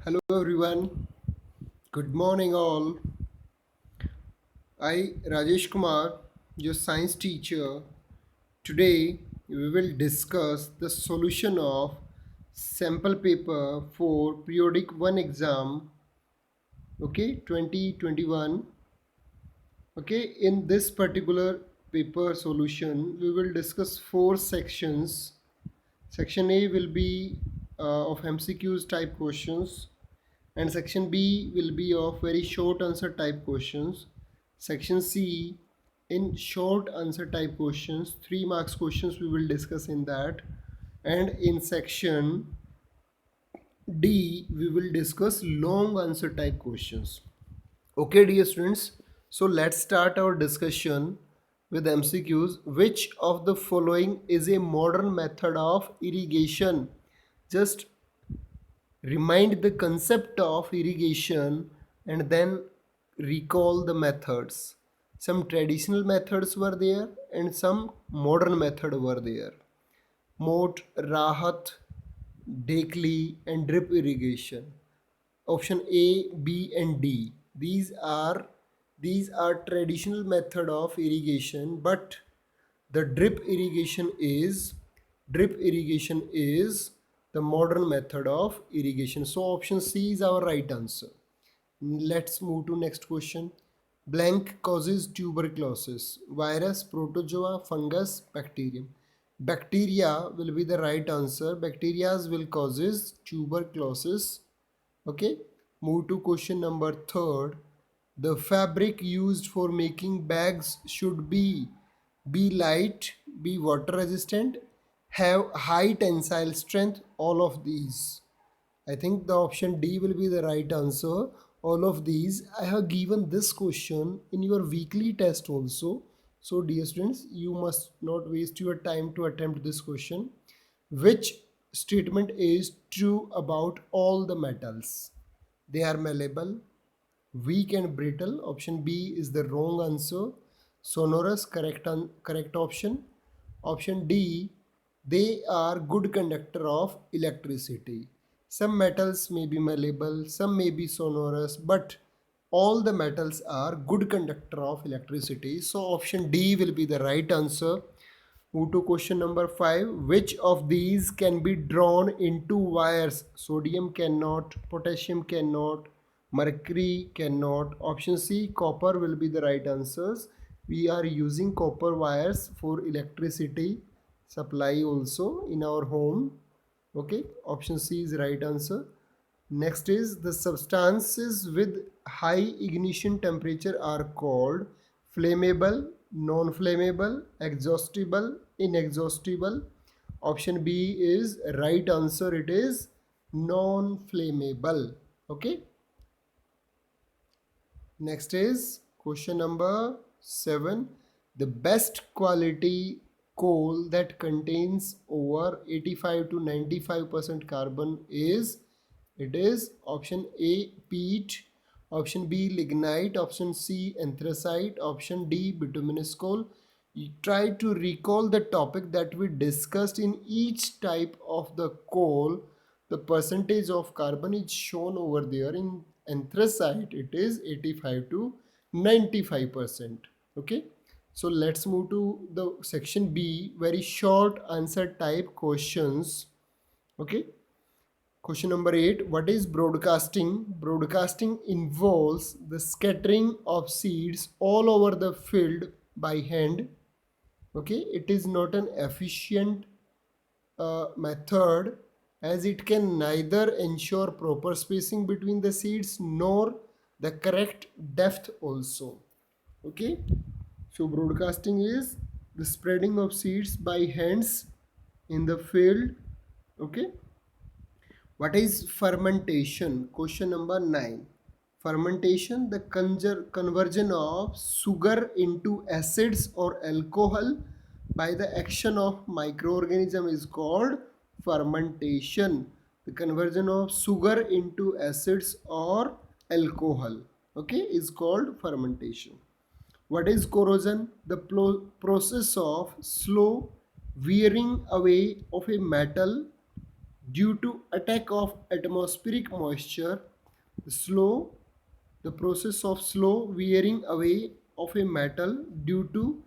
Hello everyone. Good morning all. I Rajesh Kumar, your science teacher. Today we will discuss the solution of sample paper for periodic 1 exam, okay, 2021. Okay, in this particular paper solution we will discuss four sections. Section A will be of MCQs type questions, and section B will be of very short answer type questions. Section C in short answer type questions, 3 marks questions we will discuss in that. And in section D we will discuss long answer type questions. Okay dear students, so let's start our discussion with MCQs. Which of the following is a modern method of irrigation? Just remind the concept of irrigation and then recall the methods. Some traditional methods were there and some modern method were there. Moat, Rahat, Dekli and drip irrigation. Option A, B and D. These are traditional method of irrigation, but the drip irrigation is the modern method of irrigation. So option C is our right answer. Let's move to next question. Blank causes tuberculosis. Virus, protozoa, fungus, bacterium. Bacteria will be the right answer. Bacteria will causes tuberculosis. Okay. Move to question number third. The fabric used for making bags should be light, be water resistant, have high tensile strength, all of these. I think the option D will be the right answer. All of these. I have given this question in your weekly test also. So dear students, you must not waste your time to attempt this question. Which statement is true about all the metals? They are malleable, weak and brittle. Option B is the wrong answer. Sonorous, correct option. Option D, they are good conductor of electricity. Some metals may be malleable, some may be sonorous, but all the metals are good conductor of electricity. So option D will be the right answer. Move to question number 5. Which of these can be drawn into wires? Sodium cannot, potassium cannot, mercury cannot. Option C, copper will be the right answers. We are using copper wires for electricity supply also in our home. Okay, option C is right answer. Next is the substances with high ignition temperature are called flammable, non-flammable, exhaustible, inexhaustible. Option B is right answer. It is non-flammable. Okay. Next is question number 7. The best quality coal that contains over 85 to 95% carbon is, it is option A, peat, option B, lignite, option C, anthracite, option D, bituminous coal. You try to recall the topic that we discussed. In each type of the coal, the percentage of carbon is shown over there. In anthracite it is 85 to 95%. Okay, so let's move to the section B, very short answer type questions. Okay, question number 8. What is broadcasting? Broadcasting involves the scattering of seeds all over the field by hand. Okay, it is not an efficient method, as it can neither ensure proper spacing between the seeds nor the correct depth also. Okay, so broadcasting is the spreading of seeds by hands in the field. Okay, what is fermentation? Question number 9. Fermentation, the conversion of sugar into acids or alcohol by the action of microorganism is called fermentation. The conversion of sugar into acids or alcohol, okay, is called fermentation. What is corrosion? The process of slow wearing away of a metal due to attack of atmospheric moisture, slow the process of slow wearing away of a metal due to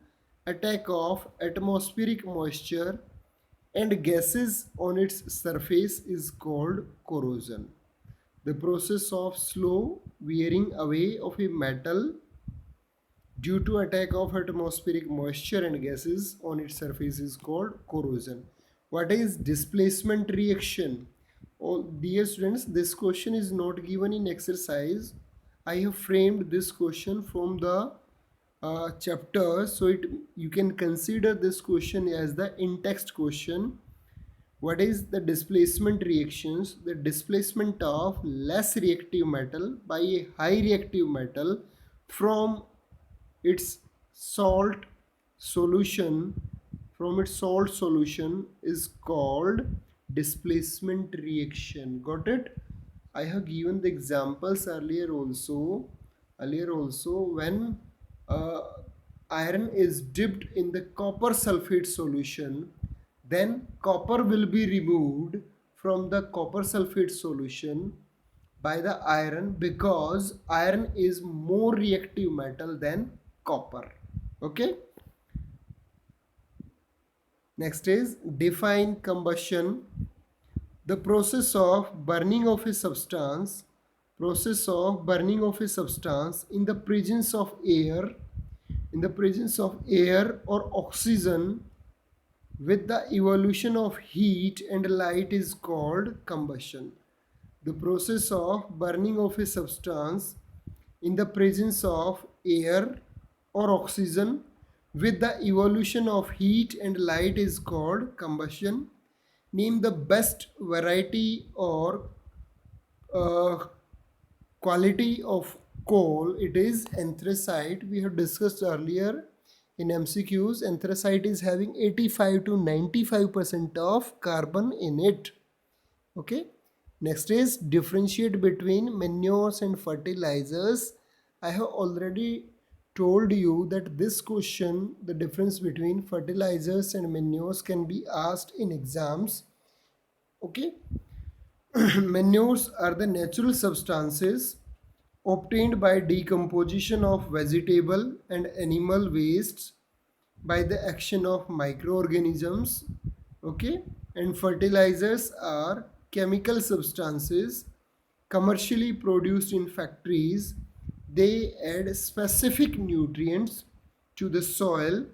attack of atmospheric moisture and gases on its surface is called corrosion. The process of slow wearing away of a metal due to attack of atmospheric moisture and gases on its surface is called corrosion. What is displacement reaction? Oh, dear students, this question is not given in exercise. I have framed this question from the chapter, so you can consider this question as the in-text question. What is the displacement reactions? The displacement of less reactive metal by a high reactive metal from its salt solution is called displacement reaction. Got it? I have given the examples earlier also when uh, iron is dipped in the copper sulfate solution, then copper will be removed from the copper sulfate solution by the iron because iron is more reactive metal than copper. Okay. Next is define combustion. The process of burning of a substance in the presence of air or oxygen with the evolution of heat and light is called combustion. The process of burning of a substance in the presence of air or oxygen with the evolution of heat and light is called combustion. Name the best variety or uh, quality of coal. It is anthracite. We have discussed earlier in MCQs. Anthracite is having 85 to 95% of carbon in it. Okay. Next is differentiate between manures and fertilizers. I have already told you that this question, the difference between fertilizers and manures, can be asked in exams. Okay. Manures are the natural substances obtained by decomposition of vegetable and animal wastes by the action of microorganisms. Okay. And fertilizers are chemical substances commercially produced in factories. They add specific nutrients to the soil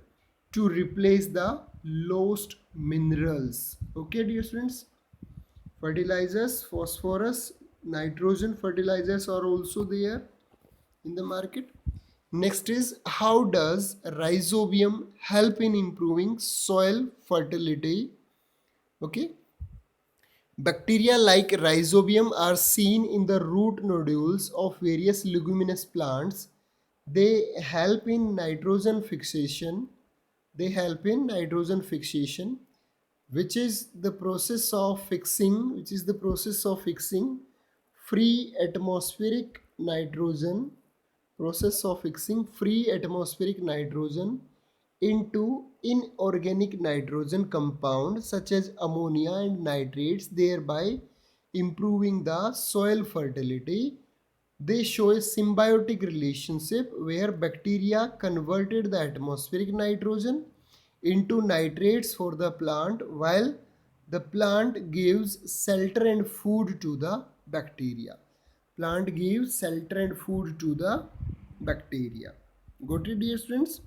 to replace the lost minerals. Okay, dear students. Fertilizers, phosphorus, nitrogen fertilizers are also there in the market. Next is how does rhizobium help in improving soil fertility? Okay. Bacteria like rhizobium are seen in the root nodules of various leguminous plants. They help in nitrogen fixation. They help in nitrogen fixation, which is the process of fixing free atmospheric nitrogen into inorganic nitrogen compounds such as ammonia and nitrates, thereby improving the soil fertility. They show a symbiotic relationship where bacteria converted the atmospheric nitrogen into nitrates for the plant while the plant gives shelter and food to the bacteria. Plant gives shelter and food to the bacteria. Got it, dear students?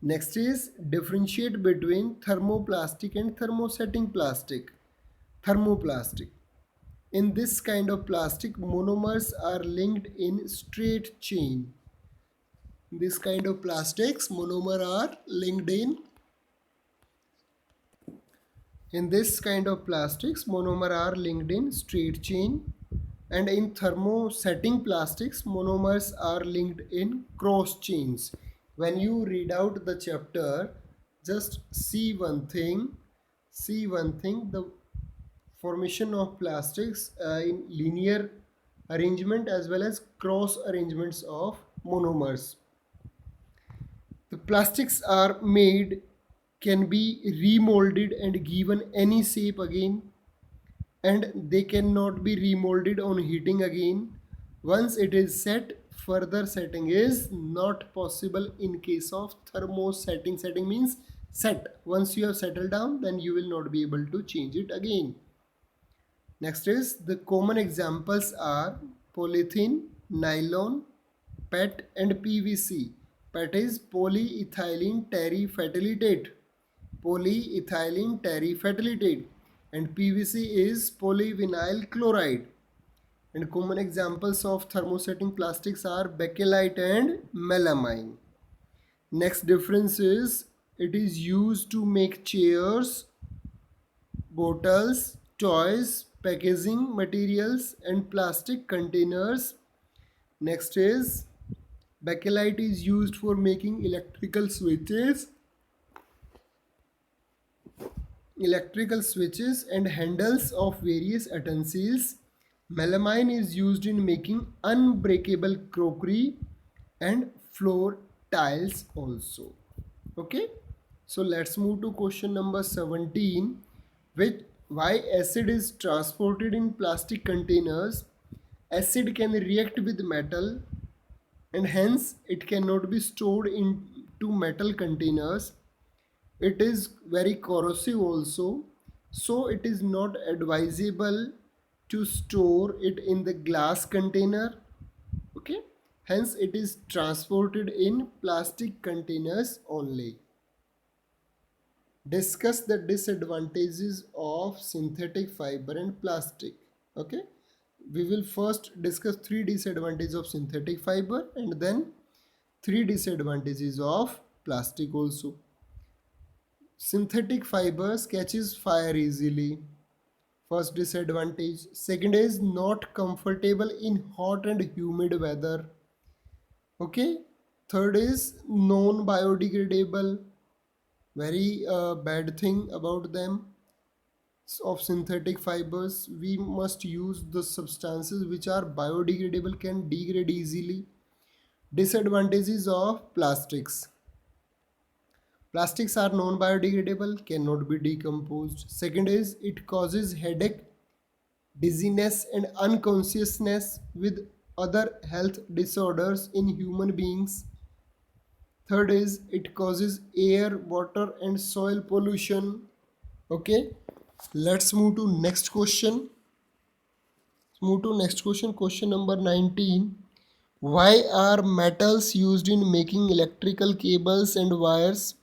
Next is differentiate between thermoplastic and thermosetting plastic. Thermoplastic. In this kind of plastic, monomers are linked in straight chain. This kind of plastics, monomer are linked in this kind of plastics, monomer are linked in straight chain. And in thermosetting plastics, monomers are linked in cross chains. When you read out the chapter, just see one thing. The formation of plastics in linear arrangement as well as cross arrangements of monomers. The plastics are made, can be remolded and given any shape again. and they cannot be remolded on heating again. Once it is set, further setting is not possible in case of thermosetting. Setting means set. Once you have settled down, then you will not be able to change it again. Next is the common examples are polythene, nylon, PET and PVC. PET is polyethylene terephthalate. Polyethylene terephthalate, and PVC is polyvinyl chloride. And common examples of thermosetting plastics are bakelite and melamine. Next difference is it is used to make chairs, bottles, toys, packaging materials and plastic containers. Next is bakelite is used for making electrical switches and handles of various utensils. Melamine is used in making unbreakable crockery and floor tiles also. Okay, so let's move to question number 17, which why acid is transported in plastic containers. Acid can react with metal and hence it cannot be stored into metal containers. It is very corrosive also, so it is not advisable to store it in the glass container. Okay, hence it is transported in plastic containers only. Discuss the disadvantages of synthetic fiber and plastic. Okay, we will first discuss three disadvantages of synthetic fiber and then three disadvantages of plastic also. Synthetic fibers catches fire easily. First disadvantage. Second is not comfortable in hot and humid weather. Okay. Third is non biodegradable. Very bad thing about them of synthetic fibers. We must use the substances which are biodegradable, can degrade easily. Disadvantages of plastics. Plastics are non-biodegradable, cannot be decomposed. Second is it causes headache, dizziness and unconsciousness with other health disorders in human beings. Third is it causes air, water and soil pollution. Okay, let's move to next question. Question number 19. Why are metals used in making electrical cables and wires?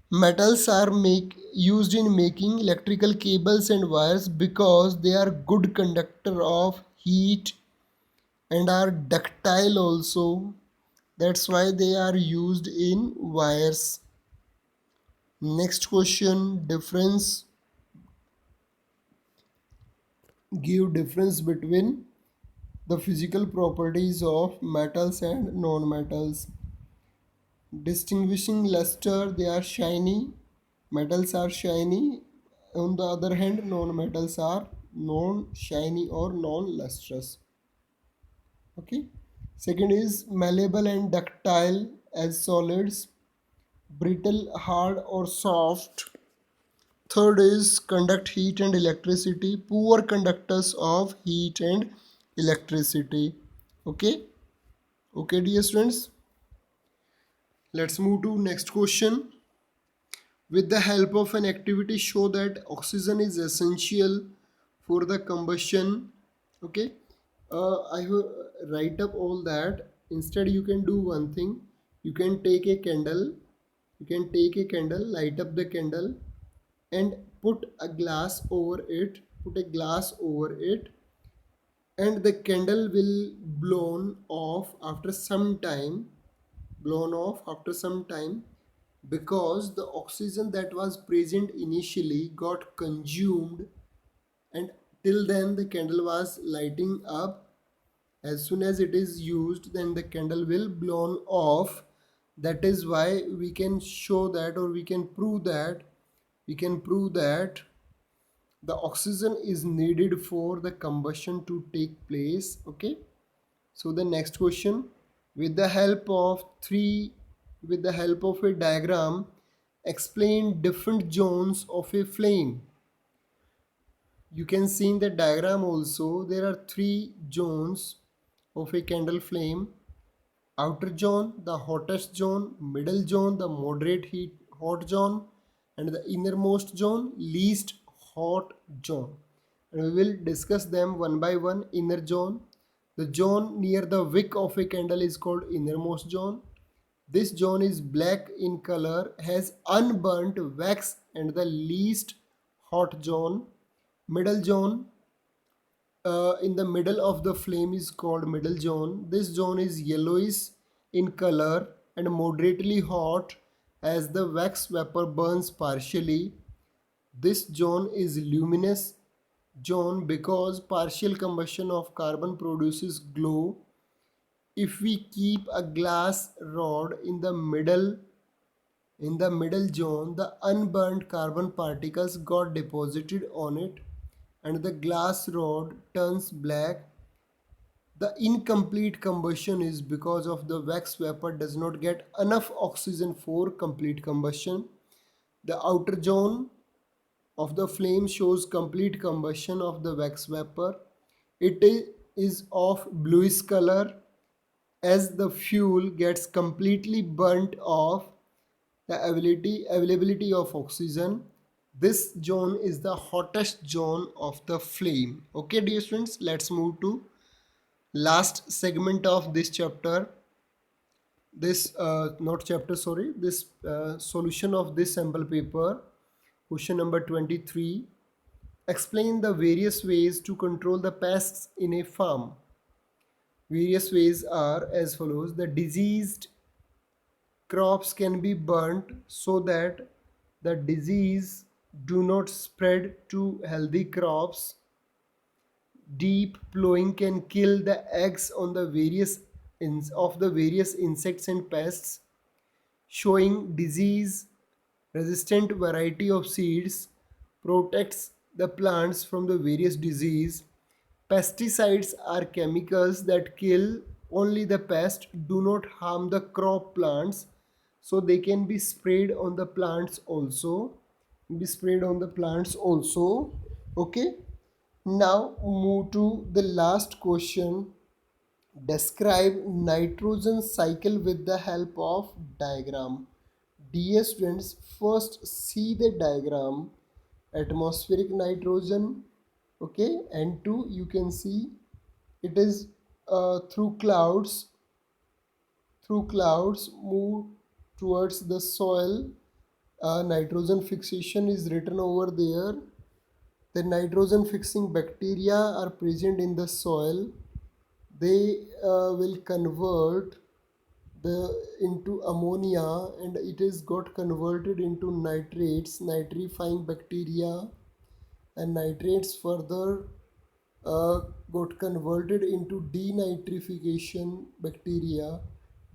Metals are used in making electrical cables and wires because they are good conductor of heat and are ductile also. That's why they are used in wires. Next question, difference. Give difference between the physical properties of metals and non-metals. Distinguishing luster, they are shiny. Metals are shiny. On the other hand, non-metals are non-shiny or non-lustrous. Okay. Second is malleable and ductile as solids. Brittle, hard or soft. Third is conduct heat and electricity. Poor conductors of heat and electricity. Okay. Okay, dear students. Let's move to next question. With the help of an activity, show that oxygen is essential for the combustion. Okay, I will write up all that. Instead, you can do one thing. You can take a candle. Light up the candle, and put a glass over it. And the candle will blown off after some time, because the oxygen that was present initially got consumed, and till then the candle was lighting up. As soon as it is used, then the candle will blown off. That is why we can show that, or we can prove that the oxygen is needed for the combustion to take place. Okay, so the next question, with the help of a diagram, explain different zones of a flame. You can see in the diagram also there are three zones of a candle flame. Outer zone, the hottest zone, middle zone, the moderate heat hot zone, and the innermost zone, least hot zone. And we will discuss them one by one. Inner zone. The zone near the wick of a candle is called innermost zone. This zone is black in color, has unburnt wax, and the least hot zone. Middle zone, in the middle of the flame is called middle zone. This zone is yellowish in color and moderately hot as the wax vapor burns partially. This zone is luminous zone because partial combustion of carbon produces glow. If we keep a glass rod in the middle zone, the unburned carbon particles got deposited on it and the glass rod turns black. The incomplete combustion is because of the wax vapor does not get enough oxygen for complete combustion. The outer zone of the flame shows complete combustion of the wax vapor. It is of bluish color as the fuel gets completely burnt off. The availability of oxygen. This zone is the hottest zone of the flame. Okay, dear students, let's move to last segment of this chapter. This not chapter, sorry, this solution of this sample paper. Question number 23. Explain the various ways to control the pests in a farm. Various ways are as follows. The diseased crops can be burnt so that the disease do not spread to healthy crops. Deep plowing can kill the eggs on the various insects and pests. Showing disease resistant variety of seeds protects the plants from the various disease. Pesticides are chemicals that kill only the pest, do not harm the crop plants, so they can be sprayed on the plants also. Okay. Now move to the last question. Describe nitrogen cycle with the help of diagram. Dear students, first see the diagram. Atmospheric nitrogen, okay, and two, you can see it is through clouds move towards the soil. Nitrogen fixation is written over there. The nitrogen fixing bacteria are present in the soil. They will convert the into ammonia and it is got converted into nitrates, nitrifying bacteria, and nitrates further got converted into denitrification bacteria,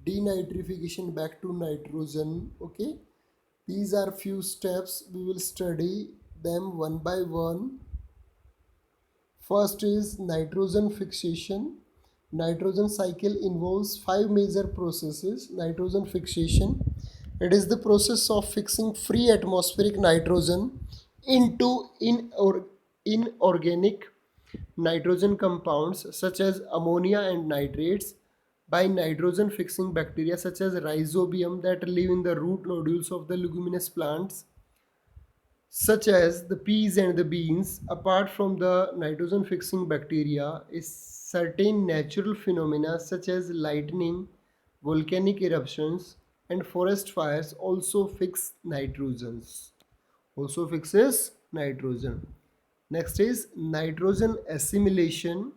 denitrification back to nitrogen. Okay, these are few steps, we will study them one by one. First is nitrogen fixation. Nitrogen cycle involves five major processes. Nitrogen fixation, it is the process of fixing free atmospheric nitrogen into inorganic nitrogen compounds such as ammonia and nitrates by nitrogen fixing bacteria such as rhizobium that live in the root nodules of the leguminous plants such as the peas and the beans. Apart from the nitrogen fixing bacteria, is certain natural phenomena such as lightning, volcanic eruptions, and forest fires also fix nitrogens. Also fixes nitrogen. Next is nitrogen assimilation.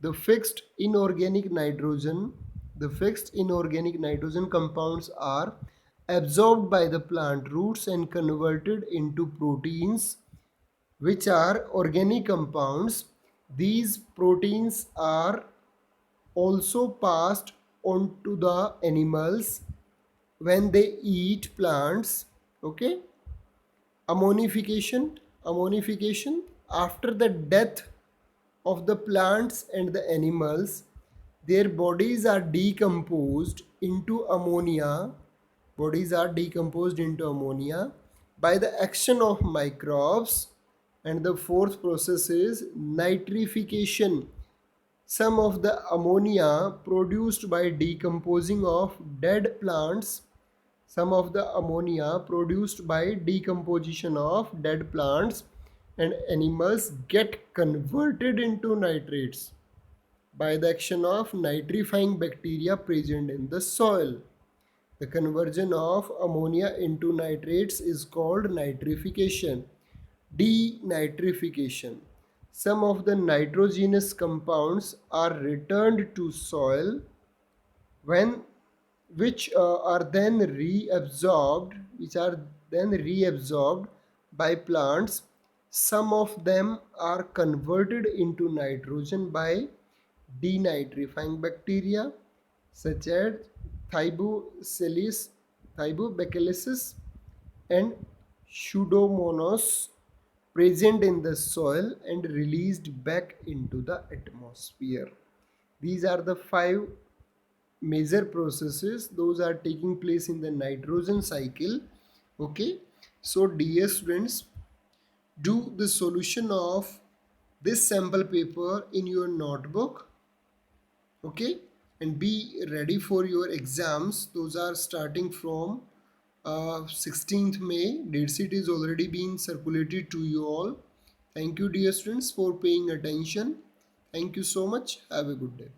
The fixed inorganic nitrogen, the fixed inorganic nitrogen compounds are absorbed by the plant roots and converted into proteins which are organic compounds. These proteins are also passed on to the animals when they eat plants. Okay. Ammonification, after the death of the plants and the animals, their bodies are decomposed into ammonia. Bodies are decomposed into ammonia by the action of microbes, And the fourth process is nitrification. Some of the ammonia produced by decomposing of dead plants, some of the ammonia produced by decomposition of dead plants and animals get converted into nitrates by the action of nitrifying bacteria present in the soil. The conversion of ammonia into nitrates is called nitrification. Denitrification. Some of the nitrogenous compounds are returned to soil when which are then reabsorbed by plants. Some of them are converted into nitrogen by denitrifying bacteria such as Thybacillus, Thybobacillus and Pseudomonas present in the soil and released back into the atmosphere. These are the five major processes those are taking place in the nitrogen cycle. Okay, so dear students, do the solution of this sample paper in your notebook. Okay, and be ready for your exams. Those are starting from 16th May. Date sheet is already being circulated to you all. Thank you dear students for paying attention. Thank you so much. Have a good day.